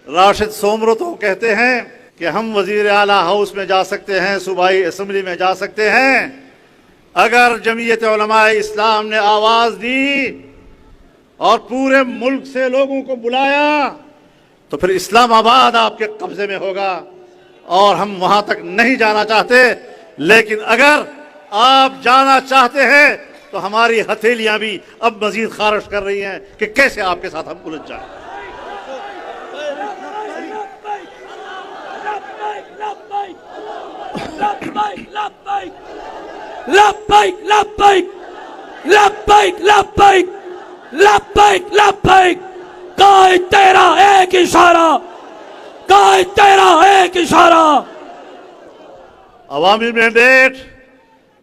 راشد سومرو تو کہتے ہیں کہ ہم وزیر اعلیٰ ہاؤس میں جا سکتے ہیں، صوبائی اسمبلی میں جا سکتے ہیں، اگر جمعیت علماء اسلام نے آواز دی اور پورے ملک سے لوگوں کو بلایا تو پھر اسلام آباد آپ کے قبضے میں ہوگا، اور ہم وہاں تک نہیں جانا چاہتے۔ لیکن اگر آپ جانا چاہتے ہیں تو ہماری ہتھیلیاں بھی اب مزید خارش کر رہی ہیں کہ کیسے آپ کے ساتھ ہم الجھ جائیں۔ لبیک لبیک لبیک لبیک لبیک لبیک، قائد تیرا ایک اشارہ، قائد تیرا ایک اشارہ۔ عوامی مینڈیٹ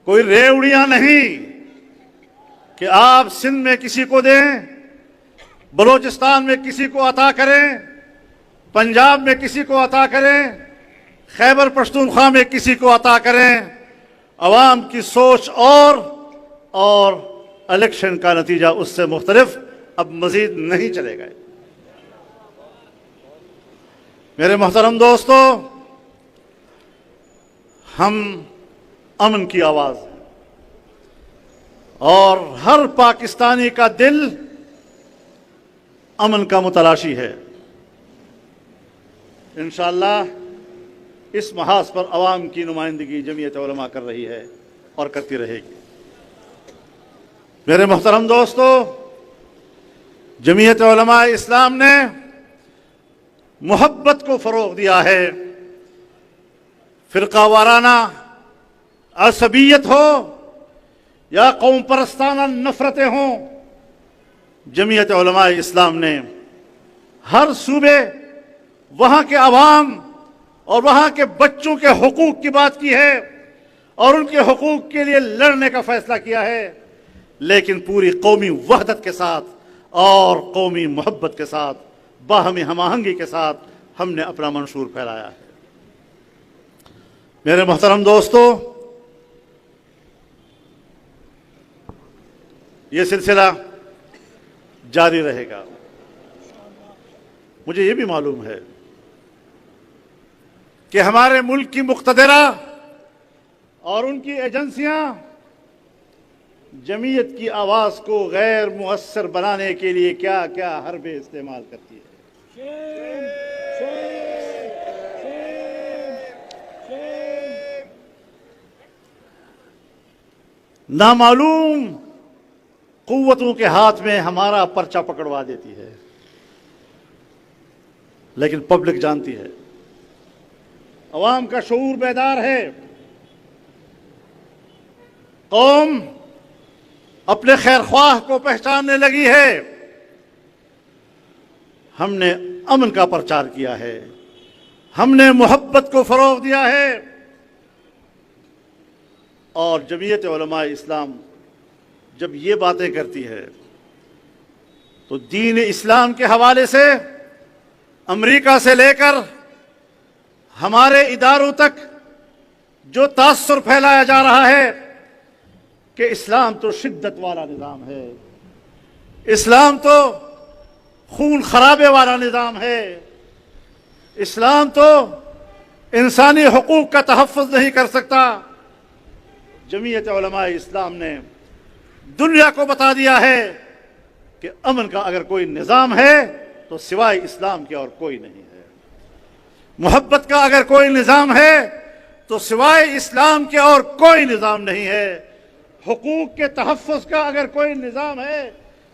کوئی ریوڑیاں نہیں کہ آپ سندھ میں کسی کو دیں، بلوچستان میں کسی کو عطا کریں، پنجاب میں کسی کو عطا کریں، خیبر پختونخوا میں کسی کو عطا کریں۔ عوام کی سوچ اور الیکشن کا نتیجہ اس سے مختلف اب مزید نہیں چلے گئے۔ میرے محترم دوستو، ہم امن کی آواز ہیں اور ہر پاکستانی کا دل امن کا متلاشی ہے۔ انشاءاللہ اس محاذ پر عوام کی نمائندگی جمعیت علماء کر رہی ہے اور کرتی رہے گی۔ میرے محترم دوستو، جمعیت علماء اسلام نے محبت کو فروغ دیا ہے۔ فرقہ وارانہ عصبیت ہو یا قوم پرستانہ نفرتیں ہوں، جمعیت علماء اسلام نے ہر صوبے، وہاں کے عوام اور وہاں کے بچوں کے حقوق کی بات کی ہے اور ان کے حقوق کے لیے لڑنے کا فیصلہ کیا ہے، لیکن پوری قومی وحدت کے ساتھ اور قومی محبت کے ساتھ، باہمی ہم آہنگی کے ساتھ ہم نے اپنا منشور پھیلایا ہے۔ میرے محترم دوستو، یہ سلسلہ جاری رہے گا۔ مجھے یہ بھی معلوم ہے کہ ہمارے ملک کی مقتدرہ اور ان کی ایجنسیاں جمعیت کی آواز کو غیر مؤثر بنانے کے لیے کیا کیا حربے استعمال کرتی ہے۔ نامعلوم قوتوں کے ہاتھ میں ہمارا پرچہ پکڑوا دیتی ہے، لیکن پبلک جانتی ہے، عوام کا شعور بیدار ہے، قوم اپنے خیر خواہ کو پہچاننے لگی ہے۔ ہم نے امن کا پرچار کیا ہے، ہم نے محبت کو فروغ دیا ہے، اور جمعیت علماء اسلام جب یہ باتیں کرتی ہے تو دین اسلام کے حوالے سے امریکہ سے لے کر ہمارے اداروں تک جو تاثر پھیلایا جا رہا ہے کہ اسلام تو شدت والا نظام ہے، اسلام تو خون خرابے والا نظام ہے، اسلام تو انسانی حقوق کا تحفظ نہیں کر سکتا، جمعیت علماء اسلام نے دنیا کو بتا دیا ہے کہ امن کا اگر کوئی نظام ہے تو سوائے اسلام کے اور کوئی نہیں ہے، محبت کا اگر کوئی نظام ہے تو سوائے اسلام کے اور کوئی نظام نہیں ہے، حقوق کے تحفظ کا اگر کوئی نظام ہے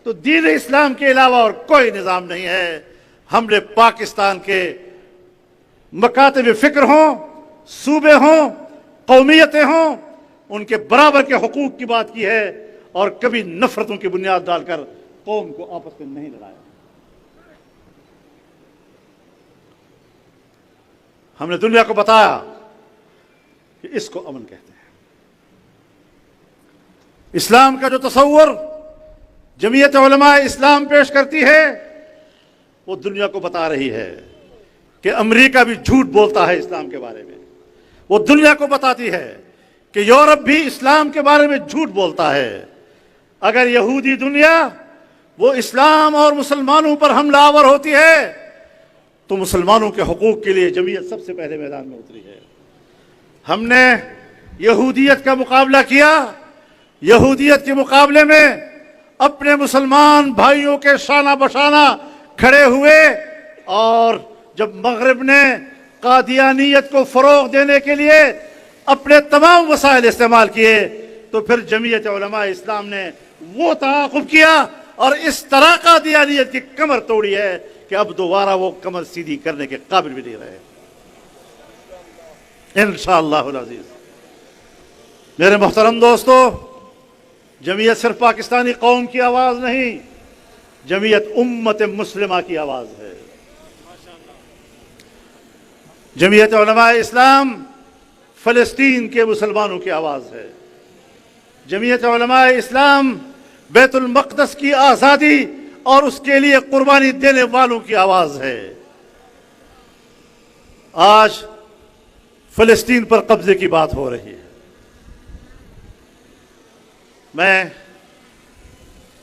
تو دین اسلام کے علاوہ اور کوئی نظام نہیں ہے۔ ہم نے پاکستان کے مکاتب فکر ہوں، صوبے ہوں، قومیتیں ہوں، ان کے برابر کے حقوق کی بات کی ہے اور کبھی نفرتوں کی بنیاد ڈال کر قوم کو آپس میں نہیں لڑایا۔ ہم نے دنیا کو بتایا کہ اس کو امن کہتے ہیں۔ اسلام کا جو تصور جمعیت علماء اسلام پیش کرتی ہے وہ دنیا کو بتا رہی ہے کہ امریکہ بھی جھوٹ بولتا ہے اسلام کے بارے میں، وہ دنیا کو بتاتی ہے کہ یورپ بھی اسلام کے بارے میں جھوٹ بولتا ہے۔ اگر یہودی دنیا وہ اسلام اور مسلمانوں پر حملہ آور ہوتی ہے تو مسلمانوں کے حقوق کے لیے جمعیت سب سے پہلے میدان میں اتری ہے۔ ہم نے یہودیت کا مقابلہ کیا، یہودیت کے مقابلے میں اپنے مسلمان بھائیوں کے شانہ بشانہ کھڑے ہوئے، اور جب مغرب نے قادیانیت کو فروغ دینے کے لیے اپنے تمام وسائل استعمال کیے تو پھر جمعیت علماء اسلام نے وہ تعاقب کیا اور اس طرح قادیانیت کی کمر توڑی ہے کہ اب دوبارہ وہ کمر سیدھی کرنے کے قابل بھی نہیں رہے، انشاءاللہ العزیز۔ میرے محترم دوستو، جمعیت صرف پاکستانی قوم کی آواز نہیں، جمعیت امت مسلمہ کی آواز ہے۔ جمعیت علماء اسلام فلسطین کے مسلمانوں کی آواز ہے۔ جمعیت علماء اسلام بیت المقدس کی آزادی اور اس کے لیے قربانی دینے والوں کی آواز ہے۔ آج فلسطین پر قبضے کی بات ہو رہی ہے۔ میں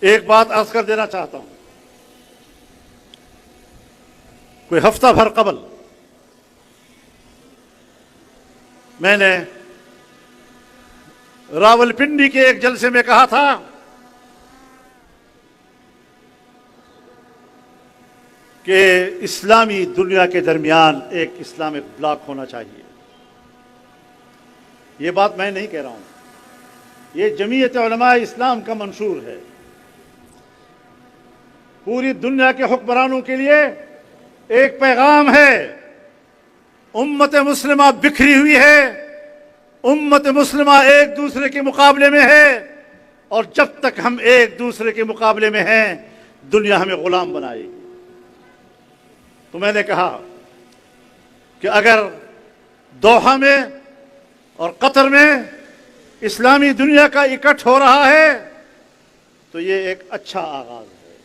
ایک بات عرض کر دینا چاہتا ہوں۔ کوئی ہفتہ بھر قبل میں نے راولپنڈی کے ایک جلسے میں کہا تھا کہ اسلامی دنیا کے درمیان ایک اسلامک بلاک ہونا چاہیے۔ یہ بات میں نہیں کہہ رہا ہوں، یہ جمعیت علماء اسلام کا منشور ہے۔ پوری دنیا کے حکمرانوں کے لیے ایک پیغام ہے، امت مسلمہ بکھری ہوئی ہے، امت مسلمہ ایک دوسرے کے مقابلے میں ہے، اور جب تک ہم ایک دوسرے کے مقابلے میں ہیں دنیا ہمیں غلام بنائے گی۔ تو میں نے کہا کہ اگر دوحہ میں اور قطر میں اسلامی دنیا کا اکٹھ ہو رہا ہے تو یہ ایک اچھا آغاز ہے۔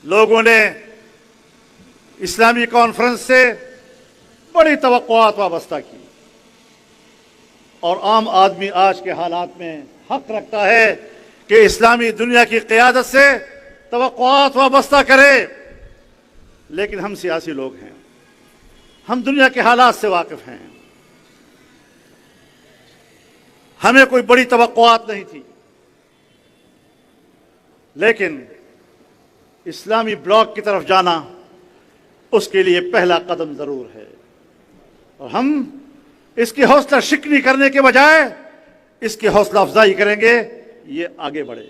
لوگوں نے اسلامی کانفرنس سے بڑی توقعات وابستہ کی، اور عام آدمی آج کے حالات میں حق رکھتا ہے کہ اسلامی دنیا کی قیادت سے توقعات وابستہ کرے، لیکن ہم سیاسی لوگ ہیں، ہم دنیا کے حالات سے واقف ہیں، ہمیں کوئی بڑی توقعات نہیں تھی، لیکن اسلامی بلاک کی طرف جانا اس کے لیے پہلا قدم ضرور ہے، اور ہم اس کی حوصلہ شکنی کرنے کے بجائے اس کی حوصلہ افزائی کریں گے، یہ آگے بڑھے۔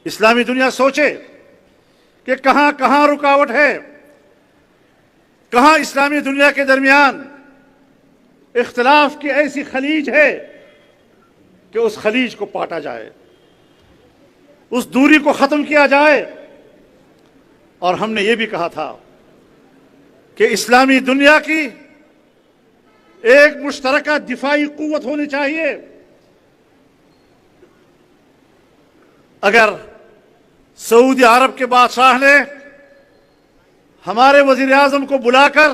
اسلامی دنیا سوچے کہ کہاں کہاں رکاوٹ ہے، کہاں اسلامی دنیا کے درمیان اختلاف کی ایسی خلیج ہے کہ اس خلیج کو پاٹا جائے، اس دوری کو ختم کیا جائے۔ اور ہم نے یہ بھی کہا تھا کہ اسلامی دنیا کی ایک مشترکہ دفاعی قوت ہونی چاہیے۔ اگر سعودی عرب کے بادشاہ نے ہمارے وزیر اعظم کو بلا کر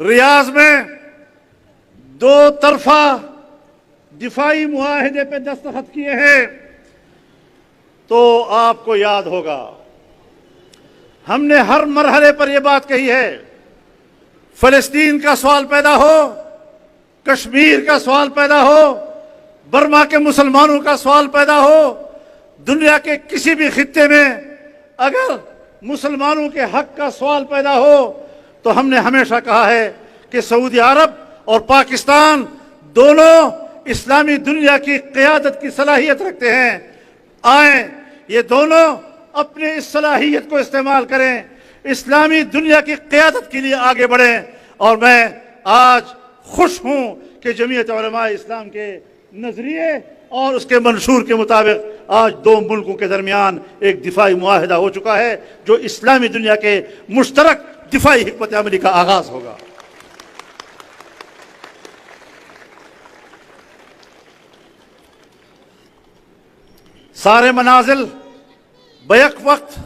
ریاض میں دو طرفہ دفاعی معاہدے پہ دستخط کیے ہیں تو آپ کو یاد ہوگا ہم نے ہر مرحلے پر یہ بات کہی ہے، فلسطین کا سوال پیدا ہو، کشمیر کا سوال پیدا ہو، برما کے مسلمانوں کا سوال پیدا ہو، دنیا کے کسی بھی خطے میں اگر مسلمانوں کے حق کا سوال پیدا ہو تو ہم نے ہمیشہ کہا ہے کہ سعودی عرب اور پاکستان دونوں اسلامی دنیا کی قیادت کی صلاحیت رکھتے ہیں، آئیں یہ دونوں اپنے اس صلاحیت کو استعمال کریں، اسلامی دنیا کی قیادت کے لیے آگے بڑھیں۔ اور میں آج خوش ہوں کہ جمعیت علماء اسلام کے نظریے اور اس کے منشور کے مطابق آج دو ملکوں کے درمیان ایک دفاعی معاہدہ ہو چکا ہے جو اسلامی دنیا کے مشترک دفاعی حکمت عملی کا آغاز ہوگا۔ سارے منازل بیک وقت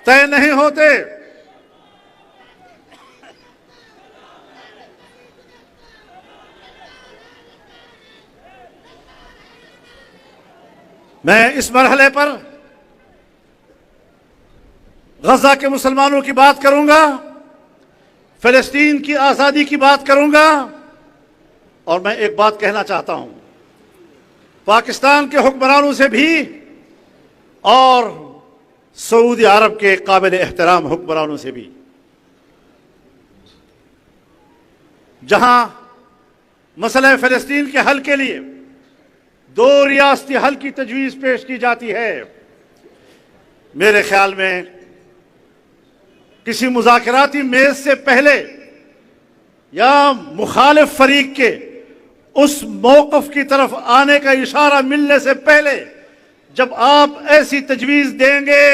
طے نہیں ہوتے، میں اس مرحلے پر غزہ کے مسلمانوں کی بات کروں گا، فلسطین کی آزادی کی بات کروں گا، اور میں ایک بات کہنا چاہتا ہوں پاکستان کے حکمرانوں سے بھی اور سعودی عرب کے قابل احترام حکمرانوں سے بھی، جہاں مسئلہ فلسطین کے حل کے لیے 2 ریاستی حل کی تجویز پیش کی جاتی ہے، میرے خیال میں کسی مذاکراتی میز سے پہلے یا مخالف فریق کے اس موقف کی طرف آنے کا اشارہ ملنے سے پہلے جب آپ ایسی تجویز دیں گے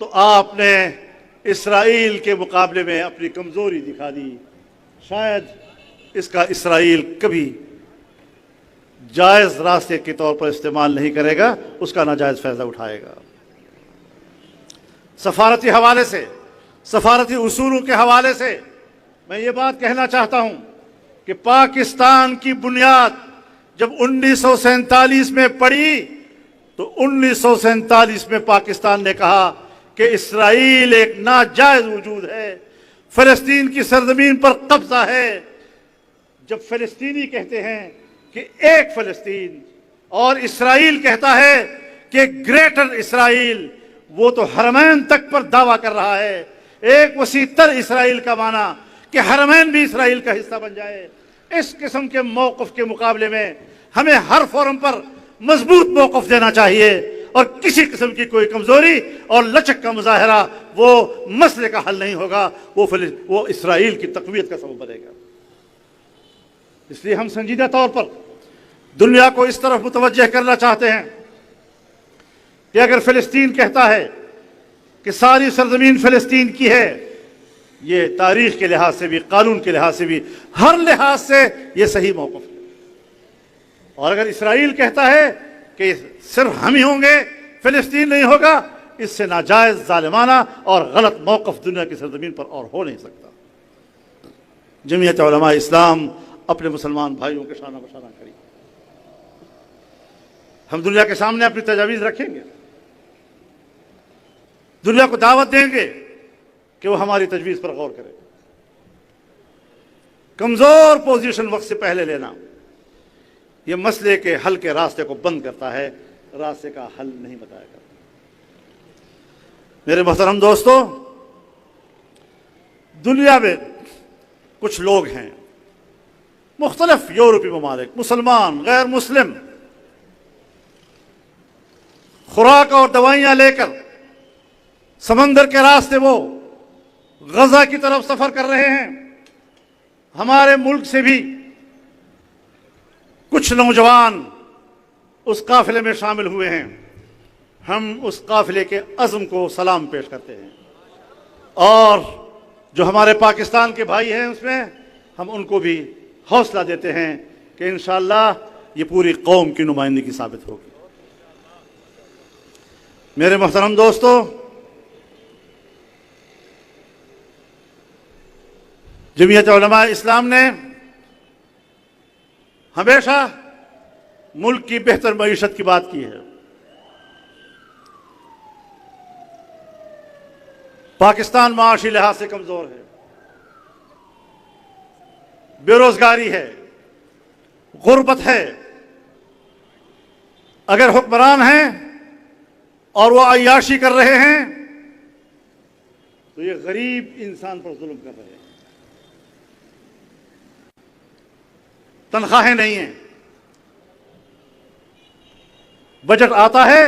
تو آپ نے اسرائیل کے مقابلے میں اپنی کمزوری دکھا دی، شاید اس کا اسرائیل کبھی جائز راستے کے طور پر استعمال نہیں کرے گا، اس کا ناجائز فائدہ اٹھائے گا۔ سفارتی حوالے سے، سفارتی اصولوں کے حوالے سے میں یہ بات کہنا چاہتا ہوں کہ پاکستان کی بنیاد جب 1947 میں پڑی تو 1947 میں پاکستان نے کہا کہ اسرائیل ایک ناجائز وجود ہے، فلسطین کی سرزمین پر قبضہ ہے۔ جب فلسطینی کہتے ہیں کہ ایک فلسطین اور اسرائیل کہتا ہے کہ گریٹر اسرائیل، وہ تو حرمین تک پر دعویٰ کر رہا ہے، ایک وسیع تر اسرائیل کا معنی کہ حرمین بھی اسرائیل کا حصہ بن جائے۔ اس قسم کے موقف کے مقابلے میں ہمیں ہر فورم پر مضبوط موقف دینا چاہیے، اور کسی قسم کی کوئی کمزوری اور لچک کا مظاہرہ وہ مسئلے کا حل نہیں ہوگا، وہ اسرائیل کی تقویت کا سبب بنے گا۔ اس لیے ہم سنجیدہ طور پر دنیا کو اس طرف متوجہ کرنا چاہتے ہیں کہ اگر فلسطین کہتا ہے کہ ساری سرزمین فلسطین کی ہے، یہ تاریخ کے لحاظ سے بھی، قانون کے لحاظ سے بھی، ہر لحاظ سے یہ صحیح موقف ہے۔ اور اگر اسرائیل کہتا ہے کہ صرف ہم ہی ہوں گے، فلسطین نہیں ہوگا، اس سے ناجائز، ظالمانہ اور غلط موقف دنیا کی سرزمین پر اور ہو نہیں سکتا۔ جمعیت علماء اسلام اپنے مسلمان بھائیوں کے شانہ بشانہ کھڑی، ہم دنیا کے سامنے اپنی تجاویز رکھیں گے، دنیا کو دعوت دیں گے کہ وہ ہماری تجویز پر غور کرے۔ کمزور پوزیشن وقت سے پہلے لینا یہ مسئلے کے حل کے راستے کو بند کرتا ہے، راستے کا حل نہیں بتائے گا۔ میرے محترم دوستو، دنیا میں کچھ لوگ ہیں، مختلف یورپی ممالک، مسلمان، غیر مسلم، خوراک اور دوائیاں لے کر سمندر کے راستے وہ غزہ کی طرف سفر کر رہے ہیں۔ ہمارے ملک سے بھی کچھ نوجوان اس قافلے میں شامل ہوئے ہیں، ہم اس قافلے کے عزم کو سلام پیش کرتے ہیں، اور جو ہمارے پاکستان کے بھائی ہیں اس میں ہم ان کو بھی حوصلہ دیتے ہیں کہ انشاءاللہ یہ پوری قوم کی نمائندگی ثابت ہوگی۔ میرے محترم دوستو، جمعیت علماء اسلام نے ہمیشہ ملک کی بہتر معیشت کی بات کی ہے۔ پاکستان معاشی لحاظ سے کمزور ہے، بے روزگاری ہے، غربت ہے۔ اگر حکمران ہیں اور وہ عیاشی کر رہے ہیں تو یہ غریب انسان پر ظلم کر رہے ہیں۔ تنخواہیں نہیں ہیں، بجٹ آتا ہے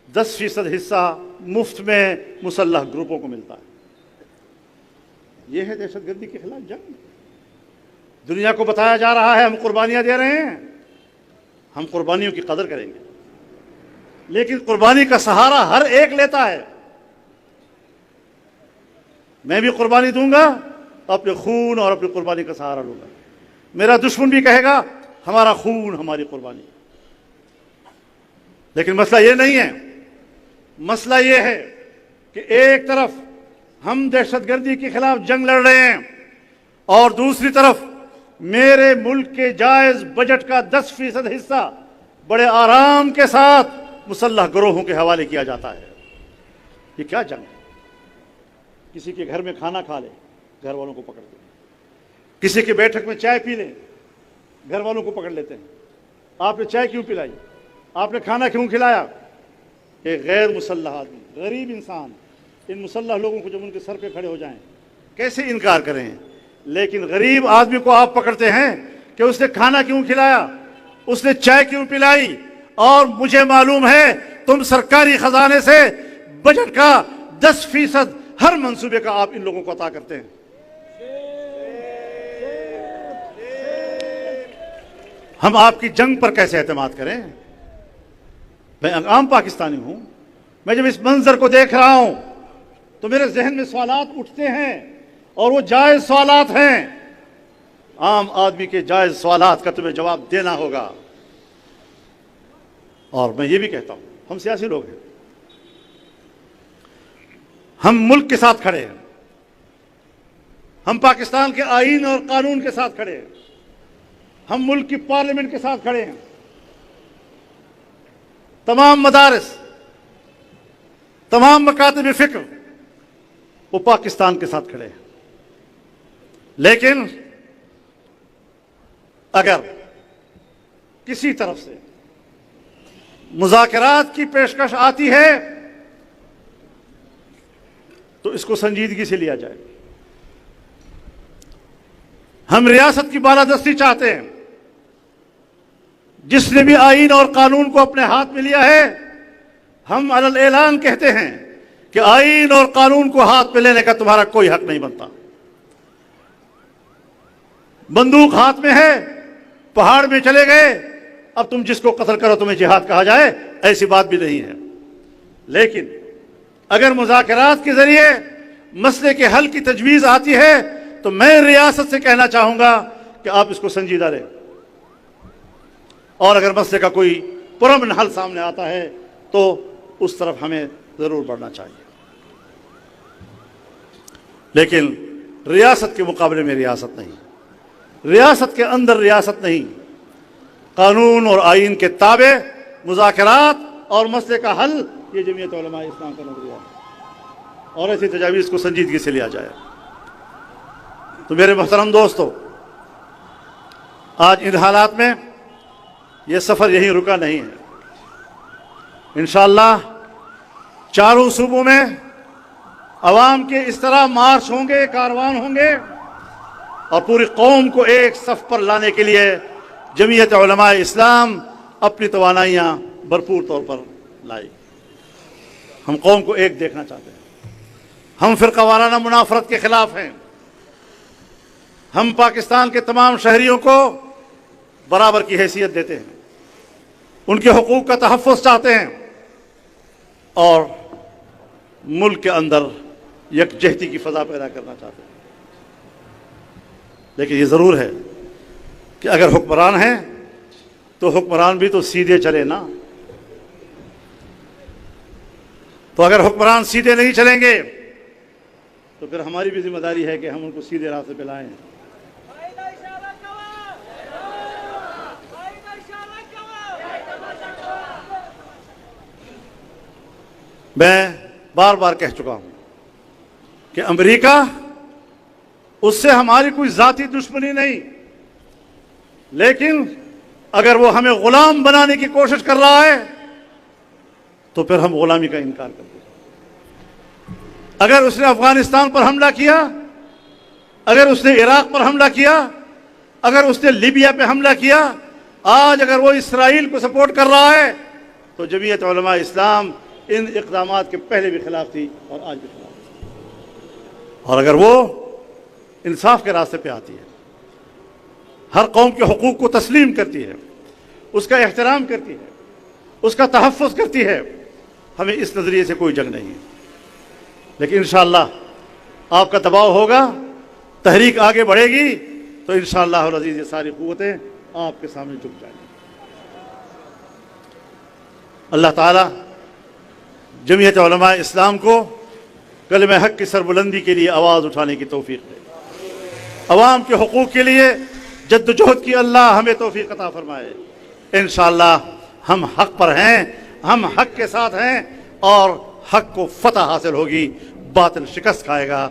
10% حصہ مفت میں مسلح گروپوں کو ملتا ہے۔ یہ ہے دہشت گردی کے خلاف جنگ۔ دنیا کو بتایا جا رہا ہے ہم قربانیاں دے رہے ہیں، ہم قربانیوں کی قدر کریں گے، لیکن قربانی کا سہارا ہر ایک لیتا ہے۔ میں بھی قربانی دوں گا تو اپنے خون اور اپنی قربانی کا سہارا لوں گا، میرا دشمن بھی کہے گا ہمارا خون ہماری قربانی۔ لیکن مسئلہ یہ نہیں ہے، مسئلہ یہ ہے کہ ایک طرف ہم دہشت گردی کے خلاف جنگ لڑ رہے ہیں اور دوسری طرف میرے ملک کے جائز بجٹ کا 10% حصہ بڑے آرام کے ساتھ مسلح گروہوں کے حوالے کیا جاتا ہے۔ یہ کیا جنگ ہے؟ کسی کے گھر میں کھانا کھا لے، گھر والوں کو پکڑ دیں، کسی کے بیٹھک میں چائے پی لیں، گھر والوں کو پکڑ لیتے ہیں، آپ نے چائے کیوں پلائی، آپ نے کھانا کیوں کھلایا؟ ایک غیر مسلح آدمی، غریب انسان، ان مسلح لوگوں کو جب ان کے سر پہ کھڑے ہو جائیں کیسے انکار کریں؟ لیکن غریب آدمی کو آپ پکڑتے ہیں کہ اس نے کھانا کیوں کھلایا، اس نے چائے کیوں پلائی، اور مجھے معلوم ہے تم سرکاری خزانے سے بجٹ کا 10% ہر منصوبے کا آپ ان لوگوں کو عطا کرتے ہیں۔ ہم آپ کی جنگ پر کیسے اعتماد کریں؟ میں عام پاکستانی ہوں، میں جب اس منظر کو دیکھ رہا ہوں تو میرے ذہن میں سوالات اٹھتے ہیں، اور وہ جائز سوالات ہیں۔ عام آدمی کے جائز سوالات کا تمہیں جواب دینا ہوگا۔ اور میں یہ بھی کہتا ہوں، ہم سیاسی لوگ ہیں، ہم ملک کے ساتھ کھڑے ہیں، ہم پاکستان کے آئین اور قانون کے ساتھ کھڑے ہیں، ہم ملک کی پارلیمنٹ کے ساتھ کھڑے ہیں، تمام مدارس، تمام مکاتب فکر وہ پاکستان کے ساتھ کھڑے ہیں۔ لیکن اگر کسی طرف سے مذاکرات کی پیشکش آتی ہے تو اس کو سنجیدگی سے لیا جائے۔ ہم ریاست کی بالادستی چاہتے ہیں۔ جس نے بھی آئین اور قانون کو اپنے ہاتھ میں لیا ہے، ہم علی الاعلان کہتے ہیں کہ آئین اور قانون کو ہاتھ میں لینے کا تمہارا کوئی حق نہیں بنتا۔ بندوق ہاتھ میں ہے، پہاڑ میں چلے گئے، اب تم جس کو قتل کرو تمہیں جہاد کہا جائے، ایسی بات بھی نہیں ہے۔ لیکن اگر مذاکرات کے ذریعے مسئلے کے حل کی تجویز آتی ہے تو میں ریاست سے کہنا چاہوں گا کہ آپ اس کو سنجیدہ لیں، اور اگر مسئلے کا کوئی پرامن حل سامنے آتا ہے تو اس طرف ہمیں ضرور بڑھنا چاہیے۔ لیکن ریاست کے مقابلے میں ریاست نہیں، ریاست کے اندر ریاست نہیں، قانون اور آئین کے تابع مذاکرات اور مسئلے کا حل، یہ جمعیت علماء اسلام کا نظریہ ہے، اور ایسی تجاویز کو سنجیدگی سے لیا جائے۔ تو میرے محترم دوستو، آج ان حالات میں یہ سفر یہیں رکا نہیں ہے۔ انشاءاللہ چاروں صوبوں میں عوام کے اس طرح مارچ ہوں گے، کاروان ہوں گے، اور پوری قوم کو ایک صف پر لانے کے لیے جمعیت علماء اسلام اپنی توانائیاں بھرپور طور پر لائی۔ ہم قوم کو ایک دیکھنا چاہتے ہیں، ہم فرقہ وارانہ منافرت کے خلاف ہیں، ہم پاکستان کے تمام شہریوں کو برابر کی حیثیت دیتے ہیں، ان کے حقوق کا تحفظ چاہتے ہیں، اور ملک کے اندر یکجہتی کی فضا پیدا کرنا چاہتے ہیں۔ لیکن یہ ضرور ہے کہ اگر حکمران ہیں تو حکمران بھی تو سیدھے چلے نا۔ تو اگر حکمران سیدھے نہیں چلیں گے تو پھر ہماری بھی ذمہ داری ہے کہ ہم ان کو سیدھے راستے پہ لائیں۔ میں بار بار کہہ چکا ہوں کہ امریکہ، اس سے ہماری کوئی ذاتی دشمنی نہیں، لیکن اگر وہ ہمیں غلام بنانے کی کوشش کر رہا ہے تو پھر ہم غلامی کا انکار کرتے ہیں۔ اگر اس نے افغانستان پر حملہ کیا، اگر اس نے عراق پر حملہ کیا، اگر اس نے لیبیا پہ حملہ کیا، آج اگر وہ اسرائیل کو سپورٹ کر رہا ہے تو جمعیت علماء اسلام ان اقدامات کے پہلے بھی خلاف تھی اور آج بھی خلاف تھی۔ اور اگر وہ انصاف کے راستے پہ آتی ہے، ہر قوم کے حقوق کو تسلیم کرتی ہے، اس کا احترام کرتی ہے، اس کا تحفظ کرتی ہے، ہمیں اس نظریے سے کوئی جنگ نہیں ہے۔ لیکن انشاءاللہ آپ کا دباؤ ہوگا، تحریک آگے بڑھے گی تو انشاءاللہ العزیز یہ ساری قوتیں آپ کے سامنے جھک جائیں گی۔ اللہ تعالی جمعیت علماء اسلام کو کلمہ حق کی سربلندی کے لیے آواز اٹھانے کی توفیق دے، عوام کے حقوق کے لیے جد و جہد کی اللہ ہمیں توفیق عطا فرمائے۔ انشاءاللہ ہم حق پر ہیں، ہم حق کے ساتھ ہیں، اور حق کو فتح حاصل ہوگی، باطل شکست کھائے گا۔